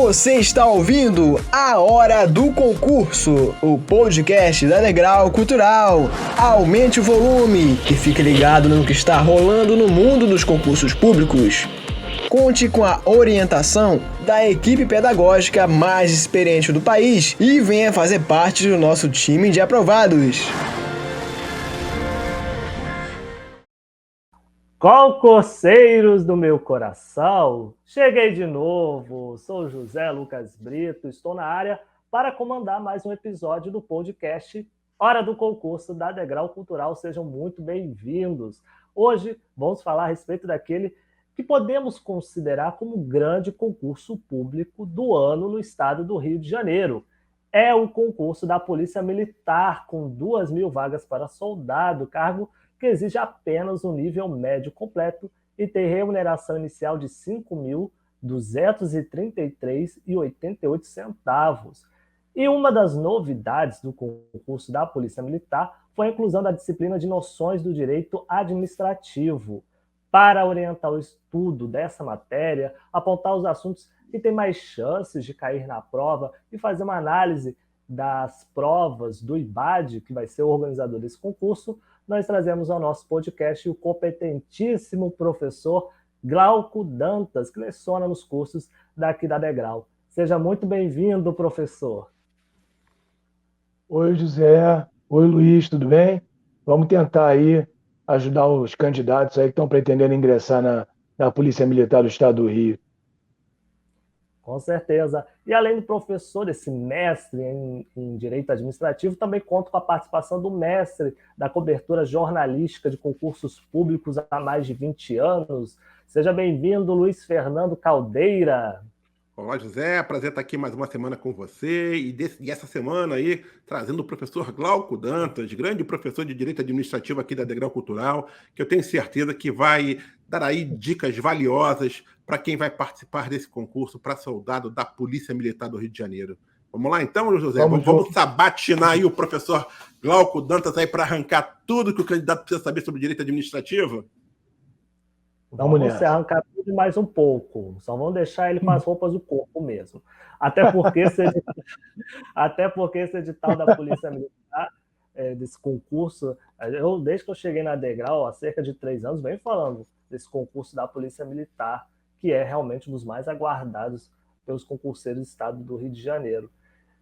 Você está ouvindo A Hora do Concurso, o podcast da Degrau Cultural. Aumente o volume e fique ligado no que está rolando no mundo dos concursos públicos. Conte com a orientação da equipe pedagógica mais experiente do país e venha fazer parte do nosso time de aprovados. Concurseiros do meu coração, cheguei de novo, sou José Lucas Brito, estou na área para comandar mais um episódio do podcast Hora do Concurso da Degrau Cultural, sejam muito bem-vindos. Hoje vamos falar a respeito daquele que podemos considerar como o grande concurso público do ano no estado do Rio de Janeiro. É o concurso da Polícia Militar, com 2.000 vagas para soldado, cargo que exige apenas o nível médio completo e tem remuneração inicial de R$ 5.233,88. E uma das novidades do concurso da Polícia Militar foi a inclusão da disciplina de noções do direito administrativo, para orientar o estudo dessa matéria, apontar os assuntos que têm mais chances de cair na prova e fazer uma análise das provas do IBAD, que vai ser o organizador desse concurso. Nós trazemos ao nosso podcast o competentíssimo professor Glauco Dantas, que leciona nos cursos daqui da Degrau. Seja muito bem-vindo, professor. Oi, José. Oi, Luiz, tudo bem? Vamos tentar aí ajudar os candidatos aí que estão pretendendo ingressar na Polícia Militar do Estado do Rio. Com certeza. E além do professor, esse mestre em Direito Administrativo, também conto com a participação do mestre da cobertura jornalística de concursos públicos há mais de 20 anos. Seja bem-vindo, Luiz Fernando Caldeira. Olá, José. Prazer estar aqui mais uma semana com você. E essa semana aí, trazendo o professor Glauco Dantas, grande professor de Direito Administrativo aqui da Degrau Cultural, que eu tenho certeza que vai dar aí dicas valiosas para quem vai participar desse concurso para soldado da Polícia Militar do Rio de Janeiro. Vamos lá então, José? Vamos sabatinar aí o professor Glauco Dantas aí para arrancar tudo que o candidato precisa saber sobre direito administrativo? Vamos arrancar tudo mais um pouco. Só vamos deixar ele com as roupas do corpo mesmo. Até porque esse edital da Polícia Militar, desse concurso, desde que eu cheguei na Degrau, há cerca de 3 anos, venho falando desse concurso da Polícia Militar, que é realmente um dos mais aguardados pelos concurseiros do estado do Rio de Janeiro.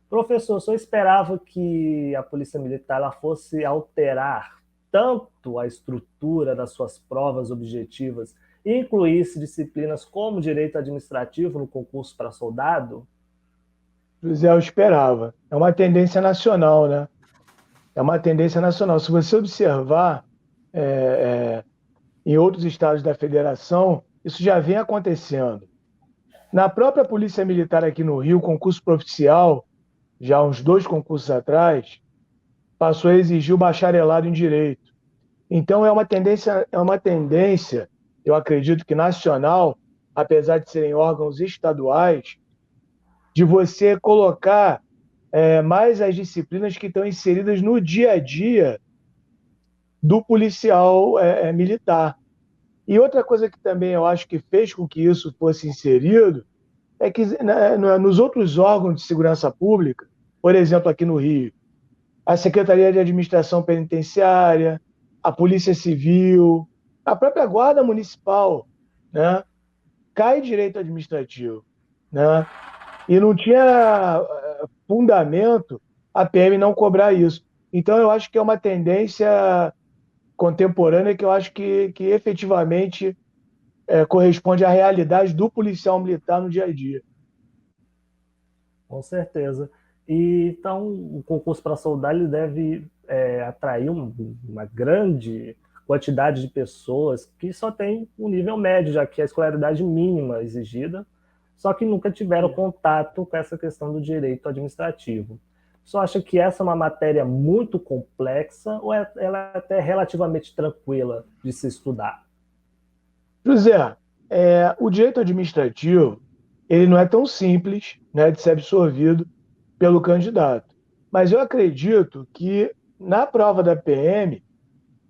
Professor, o senhor esperava que a Polícia Militar ela fosse alterar tanto a estrutura das suas provas objetivas e incluísse disciplinas como direito administrativo no concurso para soldado? José, eu esperava. É uma tendência nacional, né? É uma tendência nacional. Se você observar em outros estados da federação, isso já vem acontecendo. Na própria Polícia Militar aqui no Rio, concurso proficial, já uns 2 concursos atrás, passou a exigir o bacharelado em Direito. Então, é uma tendência, eu acredito que nacional, apesar de serem órgãos estaduais, de você colocar mais as disciplinas que estão inseridas no dia a dia do policial militar. E outra coisa que também eu acho que fez com que isso fosse inserido é que nos outros órgãos de segurança pública, por exemplo, aqui no Rio, a Secretaria de Administração Penitenciária, a Polícia Civil, a própria Guarda Municipal, né, cai direito administrativo, né? E não tinha fundamento a PM não cobrar isso. Então, eu acho que é uma tendência contemporânea que eu acho que efetivamente corresponde à realidade do policial militar no dia a dia. Com certeza. E, então, o concurso para soldado ele deve atrair uma grande quantidade de pessoas que só tem um nível médio, já que é a escolaridade mínima exigida, só que nunca tiveram contato com essa questão do direito administrativo. Você acha que essa é uma matéria muito complexa ou ela é até relativamente tranquila de se estudar? José, o direito administrativo ele não é tão simples, né, de ser absorvido pelo candidato. Mas eu acredito que na prova da PM,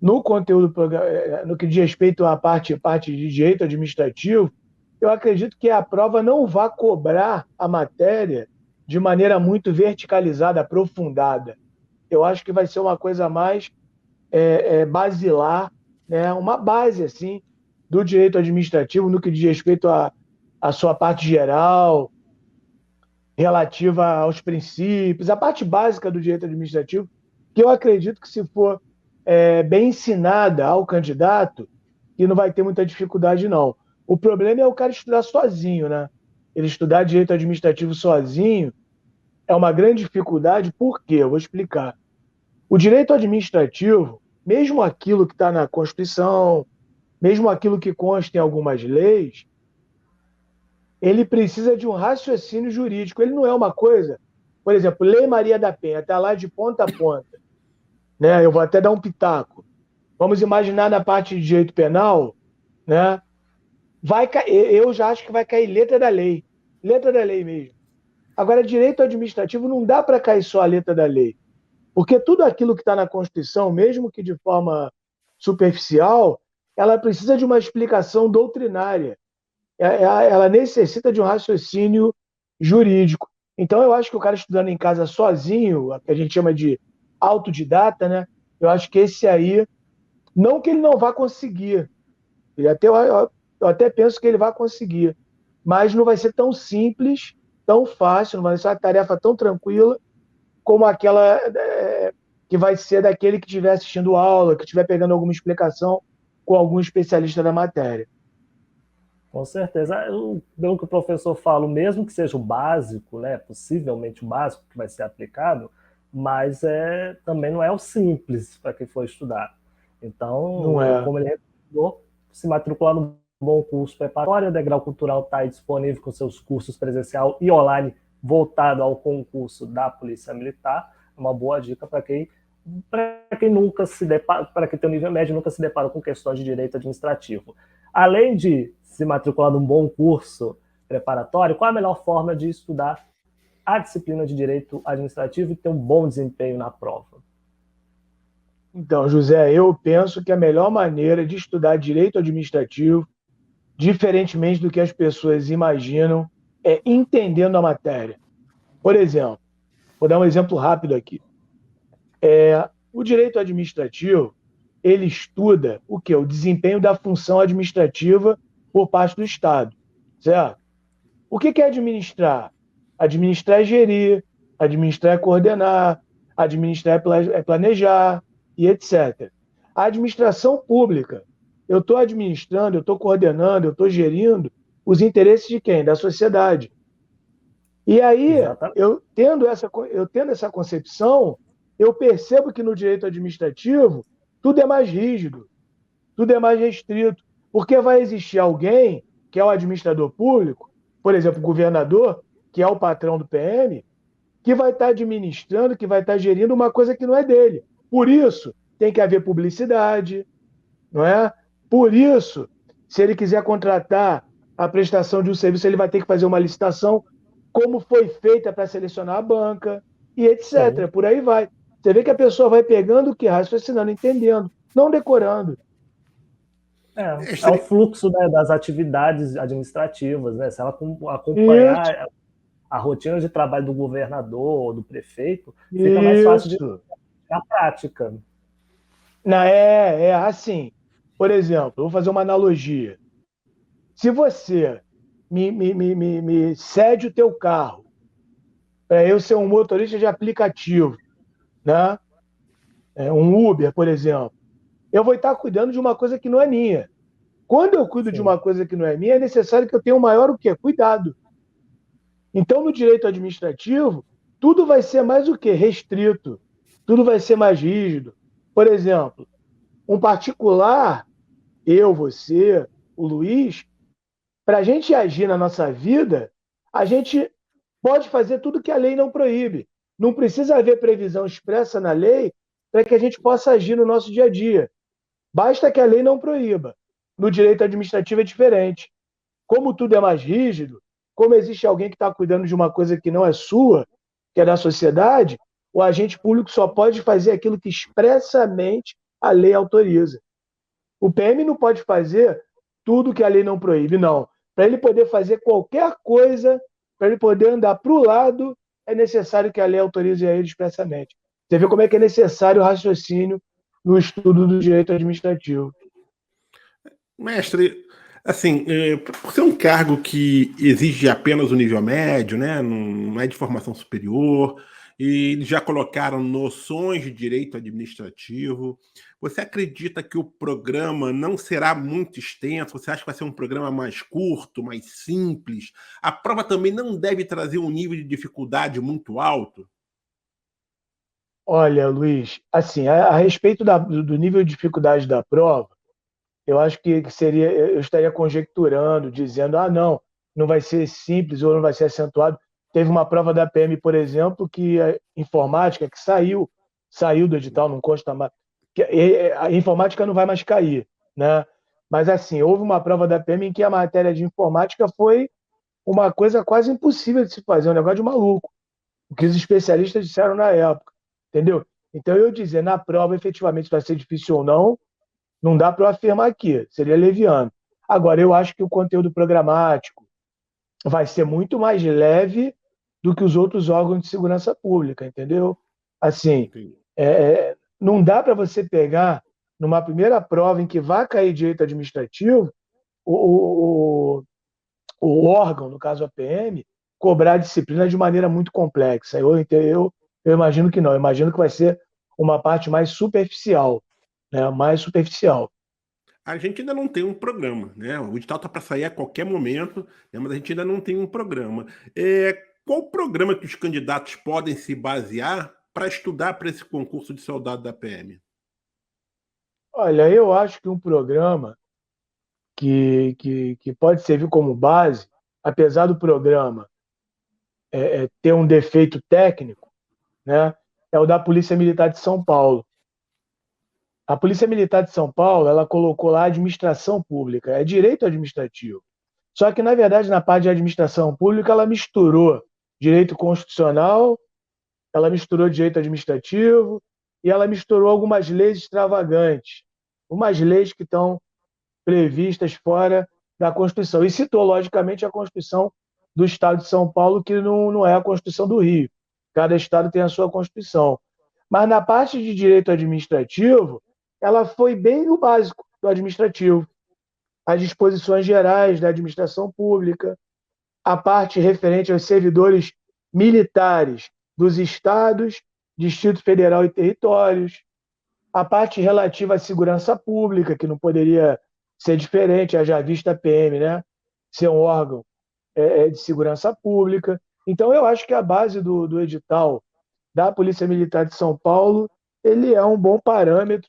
no conteúdo, no que diz respeito à parte de direito administrativo, eu acredito que a prova não vai cobrar a matéria de maneira muito verticalizada, aprofundada. Eu acho que vai ser uma coisa mais basilar, né? Uma base assim, do direito administrativo no que diz respeito à sua parte geral, relativa aos princípios, a parte básica do direito administrativo, que eu acredito que se for bem ensinada ao candidato, que não vai ter muita dificuldade, não. O problema é o cara estudar sozinho, né? Ele estudar direito administrativo sozinho é uma grande dificuldade, por quê? Eu vou explicar. O direito administrativo, mesmo aquilo que está na Constituição, mesmo aquilo que consta em algumas leis, ele precisa de um raciocínio jurídico. Ele não é uma coisa, por exemplo, Lei Maria da Penha, está lá de ponta a ponta. Né? Eu vou até dar um pitaco. Vamos imaginar na parte de direito penal, né? Eu já acho que vai cair letra da lei mesmo. Agora, direito administrativo não dá para cair só a letra da lei, porque tudo aquilo que está na Constituição, mesmo que de forma superficial, ela precisa de uma explicação doutrinária. Ela necessita de um raciocínio jurídico. Então, eu acho que o cara estudando em casa sozinho, que a gente chama de autodidata, né? Eu acho que esse aí, não que ele não vá conseguir, eu até penso que ele vai conseguir, mas não vai ser tão simples, tão fácil, não vai ser uma tarefa tão tranquila como aquela que vai ser daquele que estiver assistindo aula, que estiver pegando alguma explicação com algum especialista da matéria. Com certeza. Pelo que o professor fala, mesmo que seja o básico, né, possivelmente o básico que vai ser aplicado, mas também não é o simples para quem for estudar. Então, como ele recomendou, se matricular no bom curso preparatório, o Degrau Cultural está disponível com seus cursos presencial e online voltado ao concurso da Polícia Militar. É uma boa dica para quem nunca se depara, para quem tem um nível médio, nunca se depara com questões de direito administrativo. Além de se matricular num bom curso preparatório, qual a melhor forma de estudar a disciplina de direito administrativo e ter um bom desempenho na prova? Então, José, eu penso que a melhor maneira de estudar direito administrativo, diferentemente do que as pessoas imaginam, é entendendo a matéria. Por exemplo, vou dar um exemplo rápido aqui. O direito administrativo, ele estuda o quê? O desempenho da função administrativa por parte do Estado, certo? O que é administrar? Administrar é gerir, administrar é coordenar, administrar é planejar e etc. A administração pública, eu estou administrando, eu estou coordenando, eu estou gerindo os interesses de quem? Da sociedade. E aí, eu tendo essa concepção, eu percebo que no direito administrativo tudo é mais rígido, tudo é mais restrito, porque vai existir alguém que é o administrador público, por exemplo, o governador, que é o patrão do PM, que vai estar administrando, que vai estar gerindo uma coisa que não é dele. Por isso, tem que haver publicidade, não é? Por isso, se ele quiser contratar a prestação de um serviço, ele vai ter que fazer uma licitação, como foi feita para selecionar a banca, e etc. Por aí vai. Você vê que a pessoa vai pegando o que? Raciocinando, entendendo, não decorando. É o fluxo, né, das atividades administrativas, né? Se ela acompanhar a rotina de trabalho do governador ou do prefeito, fica mais fácil de na prática. Não, assim. Por exemplo, eu vou fazer uma analogia. Se você me cede o teu carro para eu ser um motorista de aplicativo, né? Um Uber, por exemplo, eu vou estar cuidando de uma coisa que não é minha. Quando eu cuido de uma coisa que não é minha, é necessário que eu tenha um maior o quê? Cuidado. Então, no direito administrativo, tudo vai ser mais o quê? Restrito. Tudo vai ser mais rígido. Por exemplo, um particular, eu, você, o Luiz, para a gente agir na nossa vida, a gente pode fazer tudo que a lei não proíbe. Não precisa haver previsão expressa na lei para que a gente possa agir no nosso dia a dia. Basta que a lei não proíba. No direito administrativo é diferente. Como tudo é mais rígido, como existe alguém que está cuidando de uma coisa que não é sua, que é da sociedade, o agente público só pode fazer aquilo que expressamente a lei autoriza. O PM não pode fazer tudo que a lei não proíbe, não. Para ele poder fazer qualquer coisa, para ele poder andar para o lado, é necessário que a lei autorize a ele expressamente. Você vê como é que é necessário o raciocínio no estudo do direito administrativo. Mestre, assim, por ser um cargo que exige apenas o nível médio, né, não é de formação superior, e já colocaram noções de direito administrativo, você acredita que o programa não será muito extenso? Você acha que vai ser um programa mais curto, mais simples? A prova também não deve trazer um nível de dificuldade muito alto? Olha, Luiz, assim, a respeito do nível de dificuldade da prova, eu acho que seria, eu estaria conjecturando, dizendo, não, não vai ser simples ou não vai ser acentuado. Teve uma prova da PM, por exemplo, que a informática, que saiu do edital, não consta mais, que a informática não vai mais cair, né? Mas, assim, houve uma prova da PM em que a matéria de informática foi uma coisa quase impossível de se fazer, um negócio de maluco, o que os especialistas disseram na época, entendeu? Então, eu dizer, na prova, efetivamente, vai ser difícil ou não, não dá para eu afirmar aqui, seria leviano. Agora, eu acho que o conteúdo programático vai ser muito mais leve do que os outros órgãos de segurança pública, entendeu? Assim, Entendi. não dá para você pegar numa primeira prova em que vai cair direito administrativo, o, o, o órgão, no caso a PM, cobrar a disciplina de maneira muito complexa. Eu imagino que não, eu imagino que vai ser uma parte mais superficial, né? Mais superficial. A gente ainda não tem um programa, né? O edital está para sair a qualquer momento, né? Mas a gente ainda não tem um programa. Qual programa que os candidatos podem se basear para estudar para esse concurso de soldado da PM? Olha, eu acho que um programa que pode servir como base, apesar do programa ter um defeito técnico, né, é o da Polícia Militar de São Paulo. A Polícia Militar de São Paulo, ela colocou lá administração pública, é direito administrativo. Só que, na verdade, na parte de administração pública, ela misturou direito constitucional, ela misturou direito administrativo e ela misturou algumas leis extravagantes, umas leis que estão previstas fora da Constituição. E citou, logicamente, a Constituição do Estado de São Paulo, que não é a Constituição do Rio. Cada estado tem a sua Constituição. Mas na parte de direito administrativo, ela foi bem o básico do administrativo. As disposições gerais da administração pública, a parte referente aos servidores militares dos estados, Distrito Federal e territórios, a parte relativa à segurança pública, que não poderia ser diferente, haja vista a PM, né? Ser um órgão de segurança pública. Então, eu acho que a base do edital da Polícia Militar de São Paulo, ele é um bom parâmetro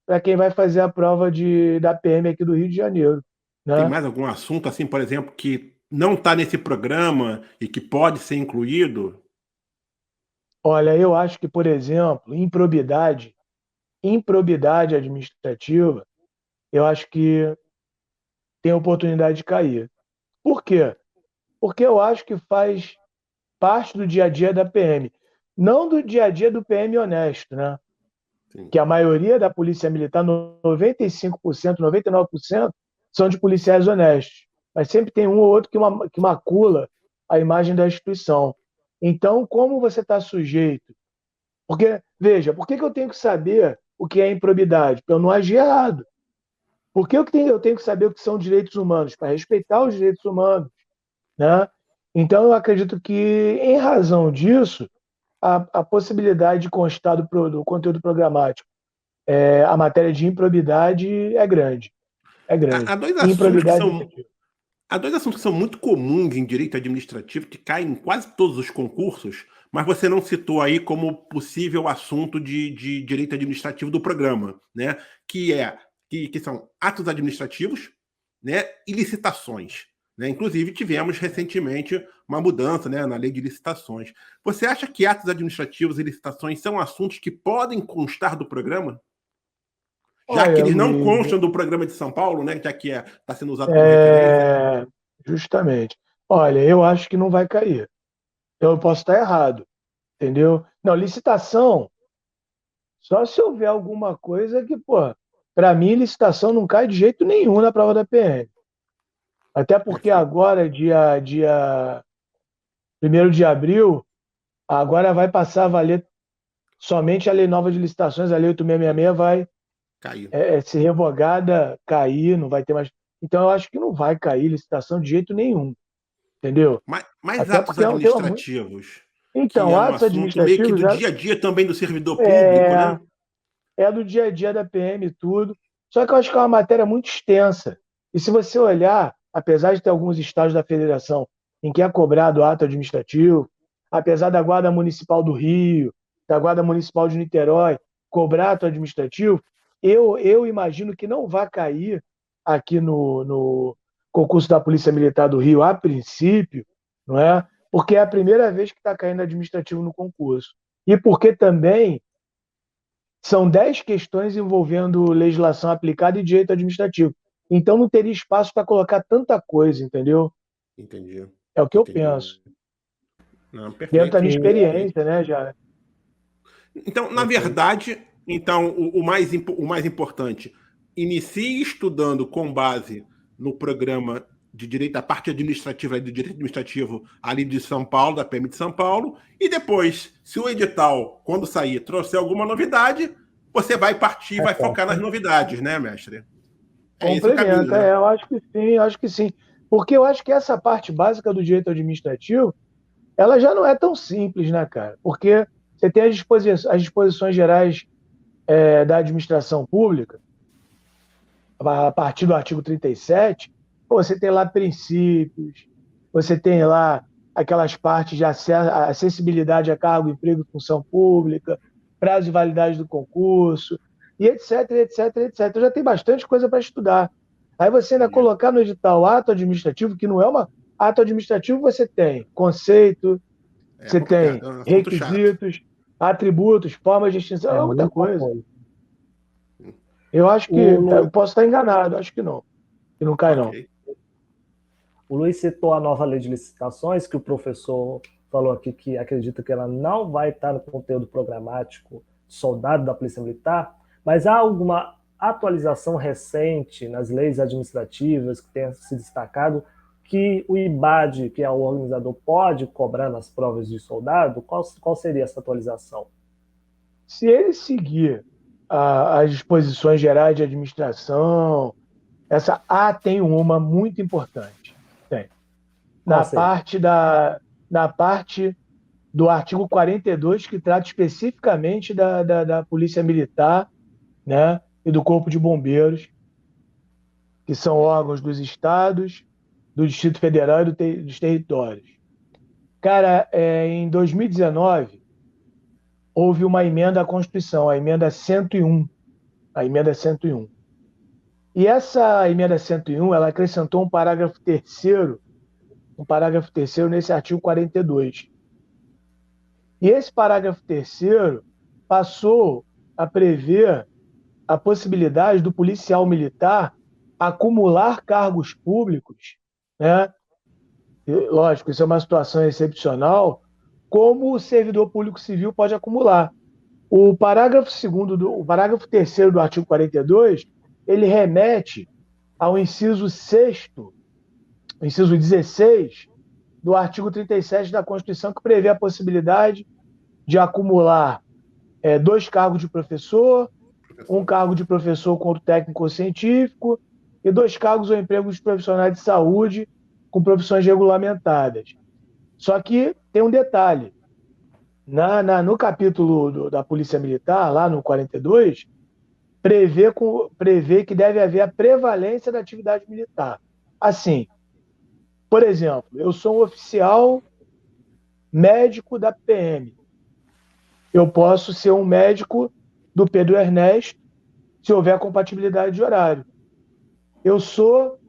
para quem vai fazer a prova da PM aqui do Rio de Janeiro, Tem né? mais algum assunto, assim, por exemplo, que não está nesse programa e que pode ser incluído? Olha, eu acho que, por exemplo, improbidade administrativa, eu acho que tem oportunidade de cair. Por quê? Porque eu acho que faz parte do dia a dia da PM. Não do dia a dia do PM honesto, né? Sim. Que a maioria da polícia militar, 95%, 99%, são de policiais honestos. Mas sempre tem um ou outro que macula a imagem da instituição. Então, como você está sujeito? Porque, veja, por que eu tenho que saber o que é improbidade? Para eu não agir errado. Por que eu tenho que saber o que são direitos humanos? Para respeitar os direitos humanos, né? Então, eu acredito que, em razão disso, a possibilidade de constar do conteúdo programático a matéria de improbidade é grande. É Há grande. dois assuntos que Improbidade são efetiva. Há dois assuntos que são muito comuns em direito administrativo, que caem em quase todos os concursos, mas você não citou aí como possível assunto de direito administrativo do programa, né? Que são atos administrativos, né? E licitações. Né? Inclusive, tivemos recentemente uma mudança, né, na lei de licitações. Você acha que atos administrativos e licitações são assuntos que podem constar do programa? Já que Olha, eles não Luiz, constam do programa de São Paulo, né? Já que está sendo usado como referência? é, justamente. Olha, eu acho que não vai cair. Eu posso estar errado, entendeu? Não, licitação, só se houver alguma coisa que, pô, para mim, licitação não cai de jeito nenhum na prova da PM. Até porque agora, dia 1º de abril, agora vai passar a valer somente a Lei Nova de Licitações, a Lei 8666 vai Caiu. ser revogada, cair, não vai ter mais. Então, eu acho que não vai cair licitação de jeito nenhum, entendeu? Mas Até atos porque é um tema muito. administrativos, que Então, é um atos assunto meio que administrativos do dia a dia também do servidor público, é, né? é do dia a dia da PM e tudo. Só que eu acho que é uma matéria muito extensa. E se você olhar, apesar de ter alguns estados da federação em que é cobrado ato administrativo, apesar da Guarda Municipal do Rio, da Guarda Municipal de Niterói cobrar ato administrativo, eu imagino que não vai cair aqui no concurso da Polícia Militar do Rio, a princípio, não é? Porque é a primeira vez que está caindo administrativo no concurso. E porque também são 10 questões envolvendo legislação aplicada e direito administrativo. Então não teria espaço para colocar tanta coisa, entendeu? Entendi. É o que eu Entendi. penso. Não, Dentro da perfeito, minha perfeito. experiência, né, já. Então, na verdade, então, o mais importante, inicie estudando com base no programa de direito, a parte administrativa do direito administrativo ali de São Paulo, da PM de São Paulo, e depois, se o edital, quando sair, trouxer alguma novidade, você vai partir, vai focar nas novidades, né, mestre? É esse o caminho, Complementa, né? eu acho que sim, eu acho que sim. Porque eu acho que essa parte básica do direito administrativo, ela já não é tão simples, né, cara? Porque você tem as disposições gerais da administração pública, a partir do artigo 37, pô, você tem lá princípios, você tem lá aquelas partes de acessibilidade a cargo, emprego e função pública, prazo de validade do concurso, e etc, etc, etc. Já tem bastante coisa para estudar. Aí você ainda Entendi. colocar no edital ato administrativo, que não é uma. Ato administrativo você tem conceito, você tem É um assunto chato. requisitos, atributos, formas de extinção, É é muita muita coisa. coisa. Eu acho que. O, Lu- Eu posso estar enganado, acho que não. Que não cai, não. Ok. o Luiz citou a nova lei de licitações, que o professor falou aqui que acredita que ela não vai estar no conteúdo programático soldado da Polícia Militar, mas há alguma atualização recente nas leis administrativas que tenha se destacado que o IBAD, que é o organizador, pode cobrar nas provas de soldado? Qual seria essa atualização? Se ele seguir as disposições gerais de administração, essa A tem uma muito importante. Tem. Qual Na seria? parte, na parte do artigo 42, que trata especificamente da Polícia Militar, né, e do Corpo de Bombeiros, que são órgãos dos estados, do Distrito Federal e dos territórios. Cara, em 2019, houve uma emenda à Constituição, a emenda 101. A emenda 101. E essa emenda 101, ela acrescentou um parágrafo terceiro nesse artigo 42. E esse parágrafo terceiro passou a prever a possibilidade do policial militar acumular cargos públicos, né? E, lógico, isso é uma situação excepcional, como o servidor público civil pode acumular. O parágrafo terceiro do artigo 42, ele remete ao inciso 6º, o inciso 16 do artigo 37 da Constituição, que prevê a possibilidade de acumular 2 cargos de professor, um cargo de professor quanto técnico ou científico e 2 cargos ou empregos de profissionais de saúde com profissões regulamentadas. Só que tem um detalhe. No capítulo da Polícia Militar, lá no 42, prevê que deve haver a prevalência da atividade militar. Assim, por exemplo, eu sou um oficial médico da PM. Eu posso ser um médico do Pedro Ernesto, se houver compatibilidade de horário. Eu sou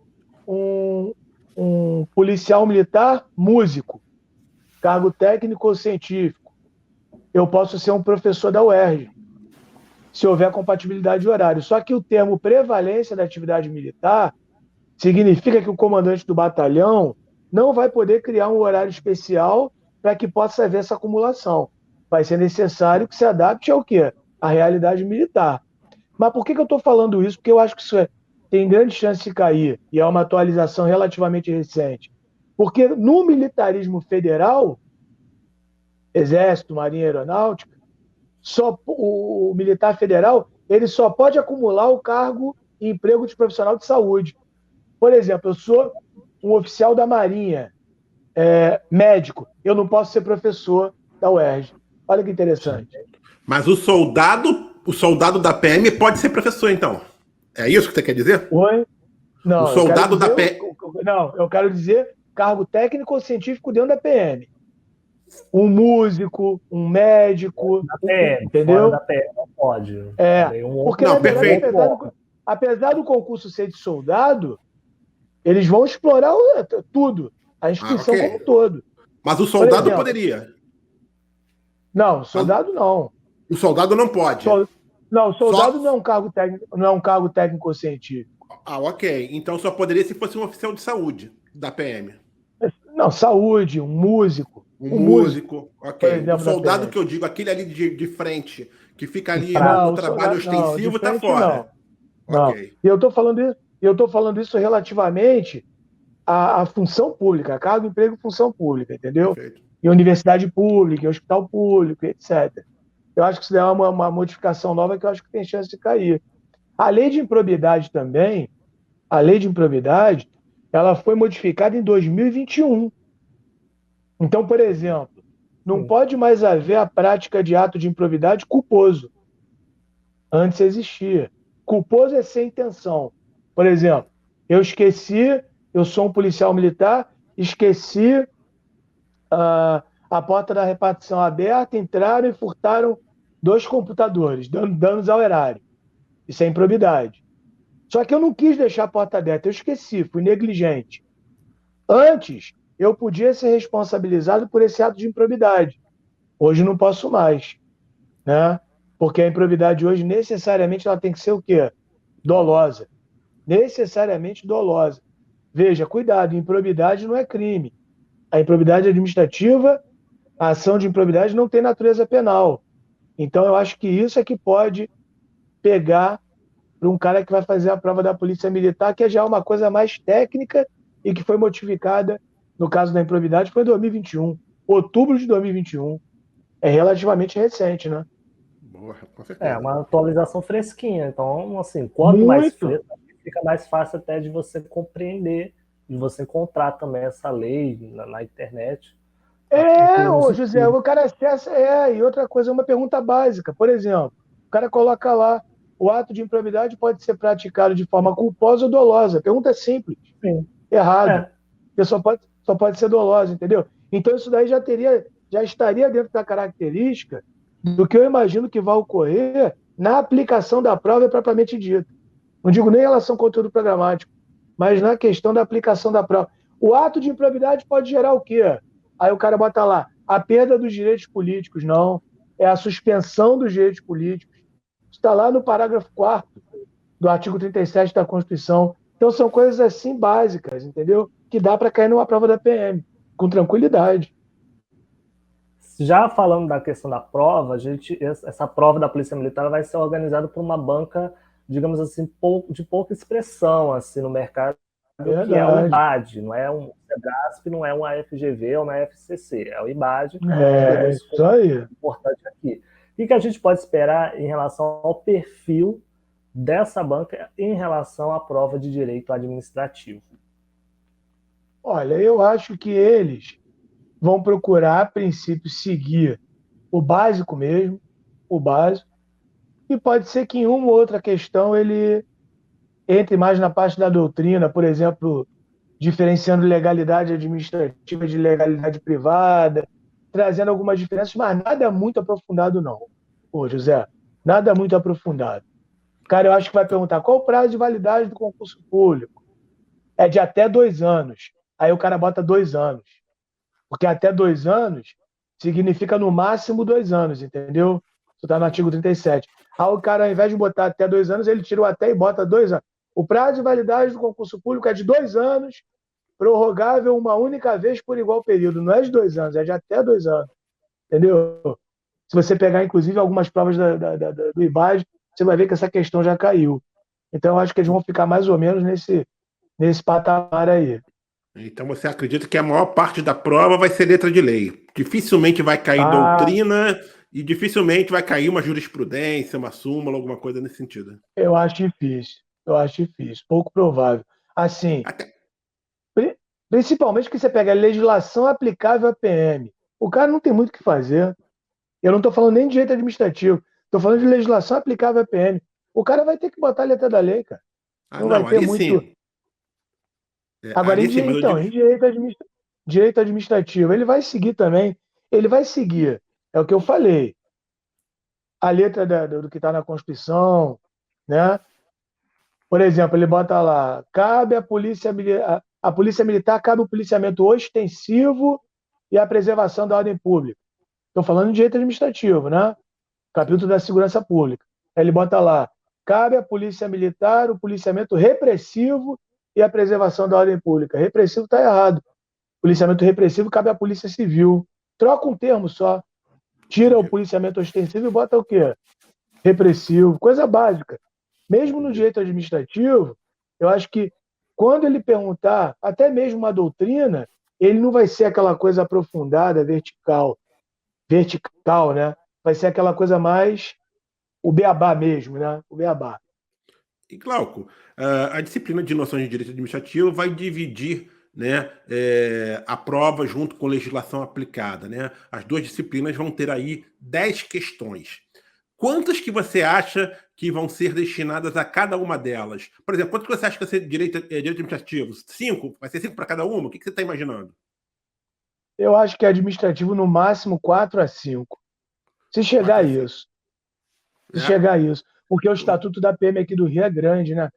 um policial militar músico, cargo técnico ou científico. Eu posso ser um professor da UERJ, se houver compatibilidade de horário. Só que o termo prevalência da atividade militar significa que o comandante do batalhão não vai poder criar um horário especial para que possa haver essa acumulação. Vai ser necessário que se adapte ao quê? À realidade militar. Mas por que eu estou falando isso? Porque eu acho que isso tem grande chance de cair, e é uma atualização relativamente recente. Porque no militarismo federal, Exército, Marinha e Aeronáutica, o militar federal ele só pode acumular o cargo e emprego de profissional de saúde. Por exemplo, eu sou um oficial da Marinha, médico, eu não posso ser professor da UERJ. Olha que interessante. Mas o soldado da PM pode ser professor, então. É isso que você quer dizer? Oi? Não, O soldado da PM. Não, eu quero dizer cargo técnico ou científico dentro da PM. Um músico, um médico, Da PM, entendeu? fora da PM não pode. Porque Não, na verdade, perfeito. apesar do concurso ser de soldado, eles vão explorar tudo, a instituição ok. como um todo. Mas o soldado exemplo, poderia. Não, soldado não. O soldado não pode. Não, soldado não é um cargo técnico, não é um cargo técnico ou científico. Ok. Então só poderia se fosse um oficial de saúde da PM. Não, saúde, um músico. Um músico. Ok. exemplo, O soldado que eu digo, aquele ali de frente, que fica ali no trabalho ostensivo, está fora. Não. Ok. E eu estou falando isso relativamente à função pública, cargo, emprego e função pública, entendeu? Perfeito. Em universidade pública, em hospital público, etc. Eu acho que isso é uma modificação nova que eu acho que tem chance de cair. A lei de improbidade também, ela foi modificada em 2021. Então, por exemplo, não pode mais haver a prática de ato de improbidade culposo. Antes existia. Culposo é sem intenção. Por exemplo, eu sou um policial militar, esqueci a porta da repartição aberta, entraram e furtaram 2 computadores, dando danos ao erário. Isso é improbidade. Só que eu não quis deixar a porta aberta, eu esqueci, fui negligente. Antes, eu podia ser responsabilizado por esse ato de improbidade. Hoje não posso mais, né? Porque a improbidade hoje, necessariamente, ela tem que ser o quê? Dolosa. Necessariamente dolosa. Veja, cuidado, improbidade não é crime. A improbidade administrativa, a ação de improbidade não tem natureza penal. Então, eu acho que isso é que pode pegar para um cara que vai fazer a prova da Polícia Militar, que já é uma coisa mais técnica e que foi modificada, no caso da improbidade, foi em 2021. Outubro de 2021. É relativamente recente, né? Boa, com certeza. É uma atualização fresquinha. Então, assim, quanto mais fresco, fica mais fácil até de você compreender, de você encontrar também essa lei na internet. José, o cara acessa. E outra coisa, uma pergunta básica. Por exemplo, o cara coloca lá: o ato de improbidade pode ser praticado de forma culposa ou dolosa. Pergunta simples. Sim. Errado. Porque só pode ser dolosa, entendeu? Então isso daí já estaria dentro da característica do que eu imagino que vai ocorrer na aplicação da prova propriamente dita. Não digo nem em relação ao conteúdo programático, mas na questão da aplicação da prova. O ato de improbidade pode gerar o quê? Aí o cara bota lá, a perda dos direitos políticos. Não, é a suspensão dos direitos políticos. Está lá no parágrafo 4º do artigo 37 da Constituição. Então são coisas assim básicas, entendeu? Que dá para cair numa prova da PM, com tranquilidade. Já falando da questão da prova, essa prova da Polícia Militar vai ser organizada por uma banca, digamos assim, de pouca expressão assim, no mercado, que é o IBAD, não é um SEBRASP, não é uma FGV ou uma FCC, é o IBAD. É isso aí. Importante aqui. O que a gente pode esperar em relação ao perfil dessa banca em relação à prova de direito administrativo? Olha, eu acho que eles vão procurar, a princípio, seguir o básico mesmo, o básico, e pode ser que em uma ou outra questão ele entre mais na parte da doutrina, por exemplo, diferenciando legalidade administrativa de legalidade privada, trazendo algumas diferenças, mas nada muito aprofundado não. José, nada muito aprofundado. Cara, eu acho que vai perguntar qual o prazo de validade do concurso público. É de até 2 anos. Aí o cara bota 2 anos. Porque até 2 anos significa no máximo 2 anos, entendeu? Isso está no artigo 37. Aí o cara, ao invés de botar até 2 anos, ele tira o até e bota 2 anos. O prazo de validade do concurso público é de 2 anos, prorrogável uma única vez por igual período. Não é de 2 anos, é de até 2 anos. Entendeu? Se você pegar, inclusive, algumas provas do IBAD, você vai ver que essa questão já caiu. Então, eu acho que eles vão ficar mais ou menos nesse patamar aí. Então você acredita que a maior parte da prova vai ser letra de lei. Dificilmente vai cair Ah, doutrina e dificilmente vai cair uma jurisprudência, uma súmula, alguma coisa nesse sentido. eu acho difícil. Eu acho difícil. Pouco provável. Assim, Até, principalmente que você pega a legislação aplicável à PM. O cara não tem muito o que fazer. Eu não estou falando nem de direito administrativo. Estou falando de legislação aplicável à PM. O cara vai ter que botar a letra da lei, cara. Não vai não, ter ali muito. sim. Agora, Ali sim, mas eu então, digo. em direito administrativo, ele vai seguir também. Ele vai seguir. É o que eu falei. A letra do que está na Constituição, né? Por exemplo, ele bota lá, cabe a polícia militar cabe o policiamento ostensivo e a preservação da ordem pública. Estou falando de direito administrativo, né? Capítulo da segurança pública. Aí ele bota lá, cabe à polícia militar o policiamento repressivo e a preservação da ordem pública. Repressivo está errado. Policiamento repressivo cabe à polícia civil. Troca um termo só. Tira o Entendi. policiamento ostensivo e bota o quê? Repressivo. Coisa básica. Mesmo no direito administrativo, eu acho que quando ele perguntar, até mesmo uma doutrina, ele não vai ser aquela coisa aprofundada, vertical, né? Vai ser aquela coisa mais o beabá mesmo, né? O beabá. E, Glauco, a disciplina de noções de direito administrativo vai dividir, né, a prova junto com legislação aplicada. Né? As duas disciplinas vão ter aí 10 questões. Quantas que você acha que vão ser destinadas a cada uma delas? Por exemplo, quanto que você acha que vai ser direito administrativo? 5? Vai ser 5 para cada uma? O que você está imaginando? Eu acho que é administrativo no máximo 4 a 5. Se chegar 4 a a 5. isso. Se É? chegar a isso. Porque o estatuto da PM aqui do Rio é grande, né?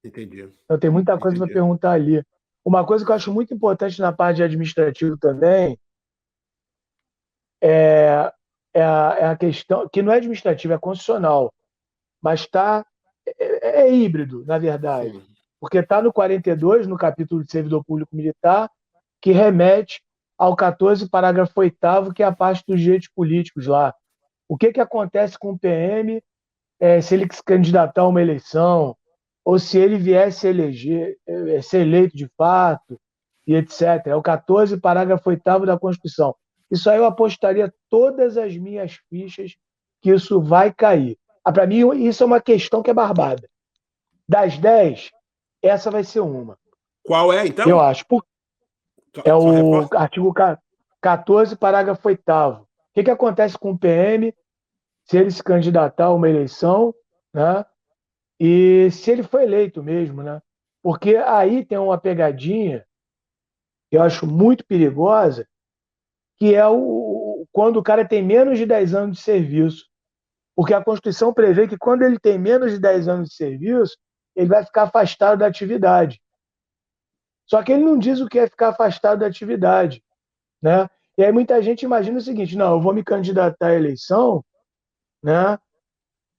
Entendi. Então tem muita coisa para Entendi. perguntar ali. Uma coisa que eu acho muito importante na parte de administrativo também é, é a questão, que não é administrativa, é constitucional, mas é híbrido, na verdade. Sim. Porque está no 42, no capítulo de servidor público militar, que remete ao 14, parágrafo 8º, que é a parte dos direitos políticos lá. O que acontece com o PM se ele se candidatar a uma eleição, ou se ele viesse ser eleito de fato, e etc. É o 14, parágrafo 8º da Constituição. Isso aí eu apostaria todas as minhas fichas que isso vai cair. Para mim, isso é uma questão que é barbada. Das 10, essa vai ser uma. Qual é, então? Eu acho. É Só o reforça. artigo 14, parágrafo 8º. O que acontece com o PM se ele se candidatar a uma eleição, né? E se ele foi eleito mesmo, né? Porque aí tem uma pegadinha que eu acho muito perigosa, que é quando o cara tem menos de 10 anos de serviço. Porque a Constituição prevê que quando ele tem menos de 10 anos de serviço, ele vai ficar afastado da atividade. Só que ele não diz o que é ficar afastado da atividade, né? E aí muita gente imagina o seguinte, não, eu vou me candidatar à eleição, né?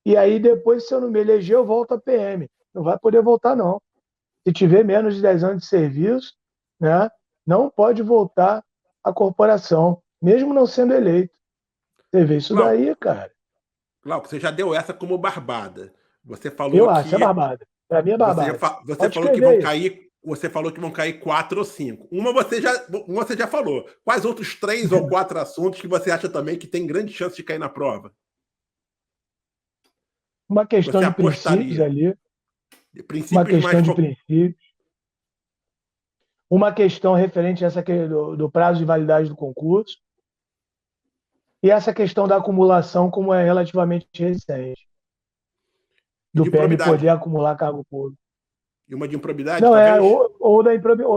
E aí depois, se eu não me eleger, eu volto a PM. Não vai poder voltar, não. Se tiver menos de 10 anos de serviço, né, não pode voltar à corporação, mesmo não sendo eleito. Você vê isso Glauco, daí, cara. Glauco, você já deu essa como barbada. Você falou Eu acho, é que barbada. Para mim é barbada. você Pode falou que escrever vão isso. cair. Você falou que vão cair 4 ou 5. Uma você já falou. Quais outros 3 ou 4 assuntos que você acha também que tem grande chance de cair na prova? Uma questão Você de princípios apostaria? ali, uma Princípios mais questão de princípios, uma questão referente a essa do prazo de validade do concurso, e essa questão da acumulação, como é relativamente recente, e de do PM improbidade. poder acumular cargo público. E uma de improbidade, Não, talvez? ou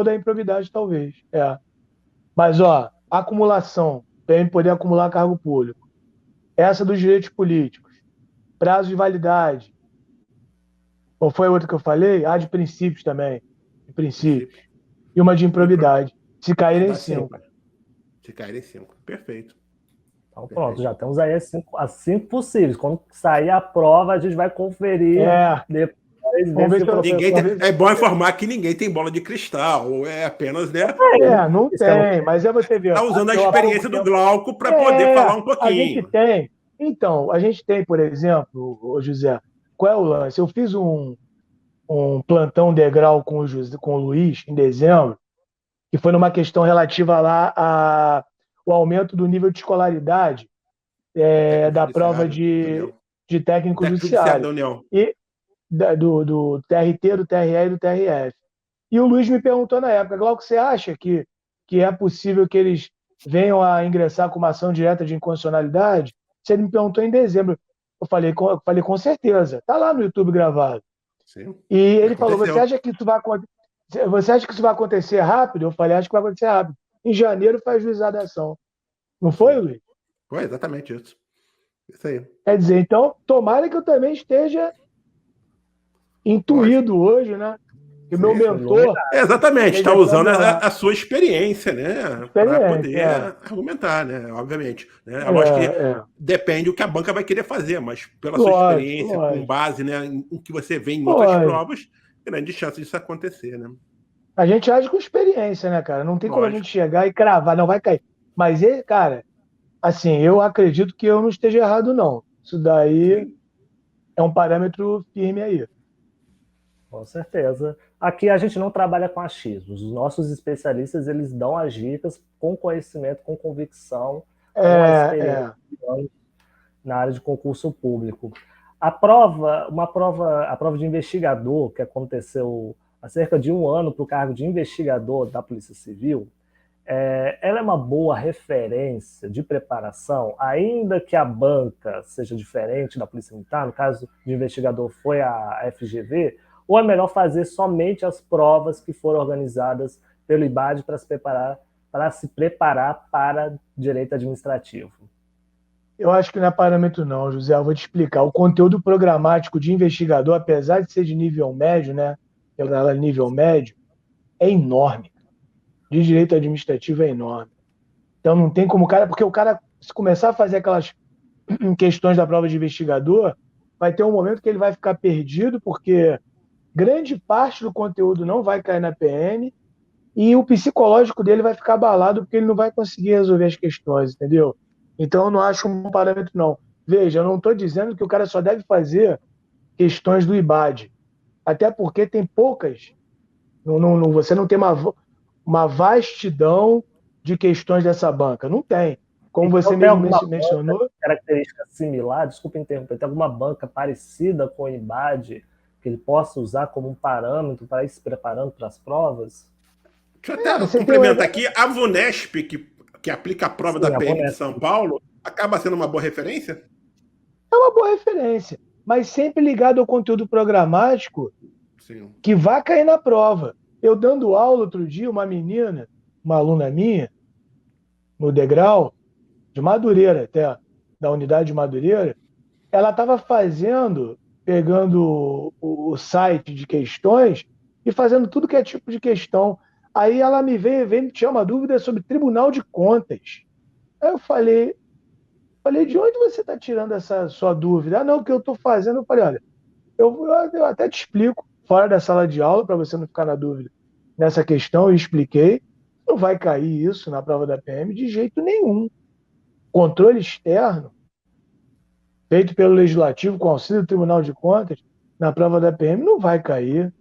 da improbidade, talvez. É. Mas, ó, acumulação, PM poder acumular cargo público. Essa dos direitos políticos. Prazo de validade. Ou foi outra que eu falei? De princípios também. De princípios. E uma de improbidade. Se caírem 5. Se caírem 5. Perfeito. Então pronto, já temos aí as 5 possíveis. Quando sair a prova, a gente vai conferir depois. Vamos ver se professor... É bom informar que ninguém tem bola de cristal, ou é apenas, né? Não tem, mas é você ver. Está usando a experiência do Glauco para poder falar um pouquinho. A gente tem. Então, a gente tem, por exemplo, José, qual é o lance? Eu fiz um um plantão degrau com o Luiz em dezembro, que foi numa questão relativa lá ao aumento do nível de escolaridade da prova de técnico judiciário. Da União. E do TRT, do TRE e do TRF. E o Luiz me perguntou na época, Glauco, você acha que é possível que eles venham a ingressar com uma ação direta de inconstitucionalidade? Você me perguntou em dezembro. Eu falei com certeza. Está lá no YouTube gravado. Sim. E ele falou, você acha que isso vai acontecer rápido? Eu falei, acho que vai acontecer rápido. Em janeiro faz juizado a ação. Não foi, Luiz? Foi exatamente isso. Isso aí. Quer dizer, então, tomara que eu também esteja intuído hoje, né? Que o meu mentor... Exatamente, está usando a sua experiência, né? Para poder argumentar, né? Obviamente. Né? Eu acho que depende do que a banca vai querer fazer, mas pela sua experiência, com base, né, em que você vê em outras provas, grande chance disso acontecer, né? A gente age com experiência, né, cara? Não tem como a gente chegar e cravar, não vai cair. Mas, cara, assim, eu acredito que eu não esteja errado, não. Isso daí é um parâmetro firme aí. Com certeza. Aqui a gente não trabalha com achismos. Os nossos especialistas, eles dão as dicas com conhecimento, com convicção, com experiência na área de concurso público. A prova de investigador, que aconteceu há cerca de 1 ano para o cargo de investigador da Polícia Civil, ela é uma boa referência de preparação, ainda que a banca seja diferente da Polícia Militar, no caso de investigador foi a FGV, ou é melhor fazer somente as provas que foram organizadas pelo IBAD para se preparar para direito administrativo? Eu acho que não é parâmetro não, José. Eu vou te explicar. O conteúdo programático de investigador, apesar de ser de nível médio, né? Ela nível médio, é enorme. De direito administrativo é enorme. Então não tem como porque o cara, se começar a fazer aquelas questões da prova de investigador, vai ter um momento que ele vai ficar perdido, porque grande parte do conteúdo não vai cair na PM e o psicológico dele vai ficar abalado porque ele não vai conseguir resolver as questões, entendeu? Então eu não acho um parâmetro, não. Veja, eu não estou dizendo que o cara só deve fazer questões do IBAD, até porque tem poucas. Você não tem uma vastidão de questões dessa banca. Não tem. Como então, você mesmo mencionou. Característica similar, desculpa interromper, tem alguma banca parecida com o IBAD que ele possa usar como um parâmetro para ir se preparando para as provas? Deixa eu até complementar aqui. A VUNESP, que aplica a prova da PM de São Paulo, acaba sendo uma boa referência? É uma boa referência, mas sempre ligado ao conteúdo programático que vai cair na prova. Eu dando aula outro dia, uma menina, uma aluna minha, no degrau, de Madureira até, da unidade de Madureira, ela estava pegando o site de questões e fazendo tudo que é tipo de questão. Aí ela me veio me tirar uma dúvida sobre Tribunal de Contas. Aí eu falei, de onde você está tirando essa sua dúvida? Ah, não, o que eu estou fazendo? Eu falei, olha, eu até te explico fora da sala de aula, para você não ficar na dúvida nessa questão, eu expliquei. Não vai cair isso na prova da PM de jeito nenhum. Controle externo, feito pelo Legislativo, com auxílio do Tribunal de Contas, na prova da PM, não vai cair.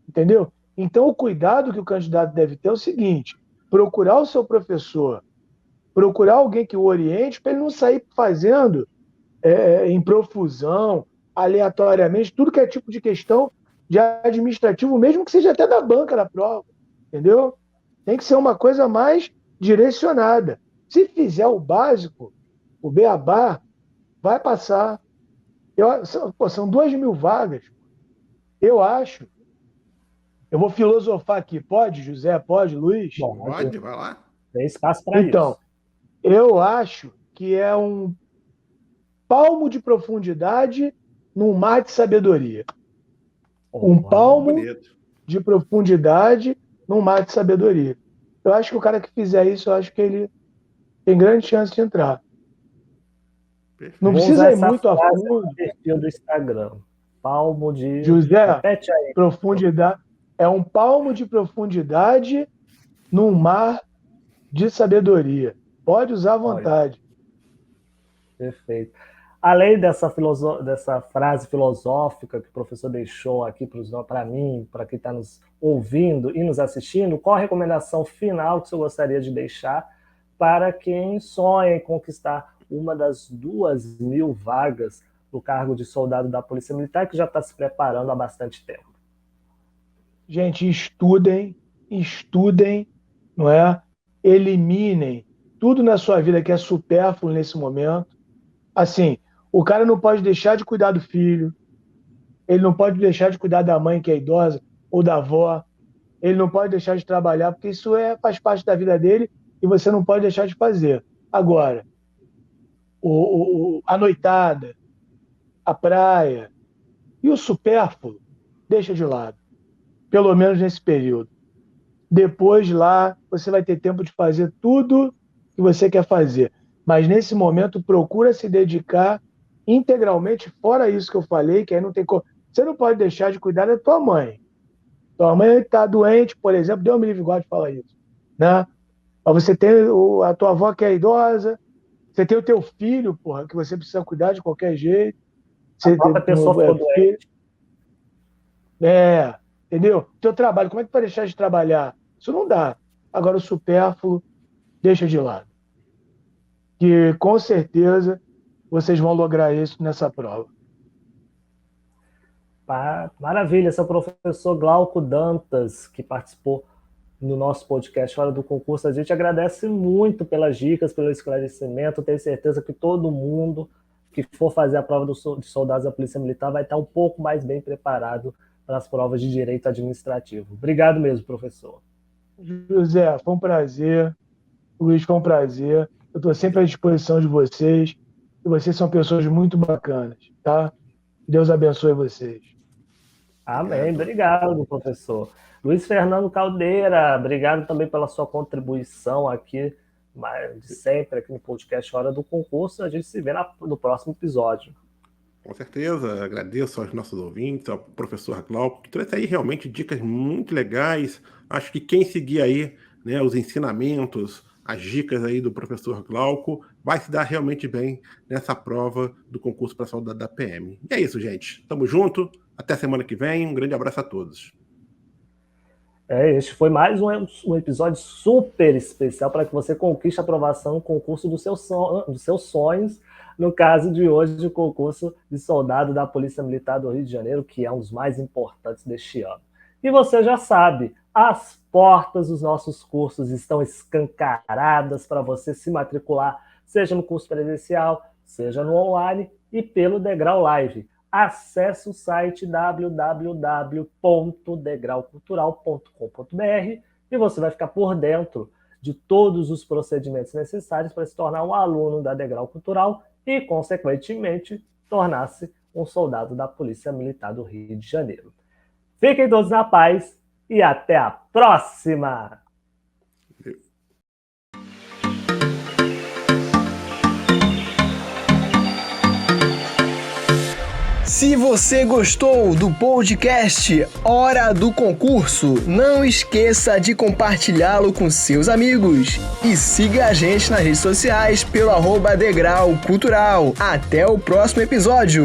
Entendeu? Então, o cuidado que o candidato deve ter é o seguinte: procurar o seu professor, procurar alguém que o oriente, para ele não sair fazendo em profusão, aleatoriamente, tudo que é tipo de questão de administrativo, mesmo que seja até da banca da prova. Entendeu? Tem que ser uma coisa mais direcionada. Se fizer o básico, o beabá, vai passar. São 2.000 vagas. Eu acho. Eu vou filosofar aqui. Pode, José? Pode, Luiz? Pode, vai lá. Tem espaço para isso. Então, eu acho que é um palmo de profundidade num mar de sabedoria. Um palmo de profundidade num mar de sabedoria. Eu acho que o cara que fizer isso, eu acho que ele tem grande chance de entrar. Perfeito. Não precisa ir muito a fundo. No perfil do Instagram. Palmo de... José, repete aí. Profundidade. É um palmo de profundidade num mar de sabedoria. Pode usar à vontade. Perfeito. além dessa frase filosófica que o professor deixou aqui para mim, para quem está nos ouvindo e nos assistindo, qual a recomendação final que o senhor gostaria de deixar para quem sonha em conquistar uma das 2.000 vagas no cargo de soldado da Polícia Militar, que já está se preparando há bastante tempo? Gente, estudem, não é? Eliminem tudo na sua vida que é supérfluo nesse momento. Assim, o cara não pode deixar de cuidar do filho, ele não pode deixar de cuidar da mãe que é idosa ou da avó, ele não pode deixar de trabalhar, porque isso faz parte da vida dele e você não pode deixar de fazer. Agora, a noitada, a praia e o supérfluo, deixa de lado. Pelo menos nesse período. Depois lá, você vai ter tempo de fazer tudo que você quer fazer. Mas nesse momento, procura se dedicar integralmente, fora isso que eu falei, que aí não tem como. Você não pode deixar de cuidar da tua mãe. Tua mãe está doente, por exemplo, Deus me livre, gosto de falar isso. Né? Mas você tem a tua avó que é idosa, você tem o teu filho, porra, que você precisa cuidar de qualquer jeito. A própria pessoa ficou doente. Entendeu? Teu trabalho, como é que vai deixar de trabalhar? Isso não dá. Agora o supérfluo, deixa de lado. Que com certeza vocês vão lograr isso nessa prova. Maravilha, esse é o professor Glauco Dantas, que participou no nosso podcast Hora do Concurso. A gente agradece muito pelas dicas, pelo esclarecimento. Tenho certeza que todo mundo que for fazer a prova de soldados da Polícia Militar vai estar um pouco mais bem preparado para as provas de direito administrativo. Obrigado mesmo, professor. José, foi um prazer. Luiz, foi um prazer. Eu estou sempre à disposição de vocês. E vocês são pessoas muito bacanas, tá? Deus abençoe vocês. Amém. Obrigado, professor. Luiz Fernando Caldeira, obrigado também pela sua contribuição aqui, de sempre, aqui no podcast Hora do Concurso. A gente se vê no próximo episódio. Com certeza, agradeço aos nossos ouvintes, ao professor Glauco, que trouxe aí realmente dicas muito legais. Acho que quem seguir aí, né, os ensinamentos, as dicas aí do professor Glauco, vai se dar realmente bem nessa prova do concurso para soldado da PM. E é isso, gente. Tamo junto. Até semana que vem. Um grande abraço a todos. Este foi mais um episódio super especial para que você conquiste a aprovação no concurso dos seus sonhos. No caso de hoje, o concurso de soldado da Polícia Militar do Rio de Janeiro, que é um dos mais importantes deste ano. E você já sabe, as portas dos nossos cursos estão escancaradas para você se matricular, seja no curso presencial, seja no online e pelo Degrau Live. Acesse o site www.degraucultural.com.br e você vai ficar por dentro de todos os procedimentos necessários para se tornar um aluno da Degrau Cultural e, consequentemente, tornar-se um soldado da Polícia Militar do Rio de Janeiro. Fiquem todos na paz e até a próxima! Se você gostou do podcast Hora do Concurso, não esqueça de compartilhá-lo com seus amigos. E siga a gente nas redes sociais pelo @Degrau Cultural. Até o próximo episódio!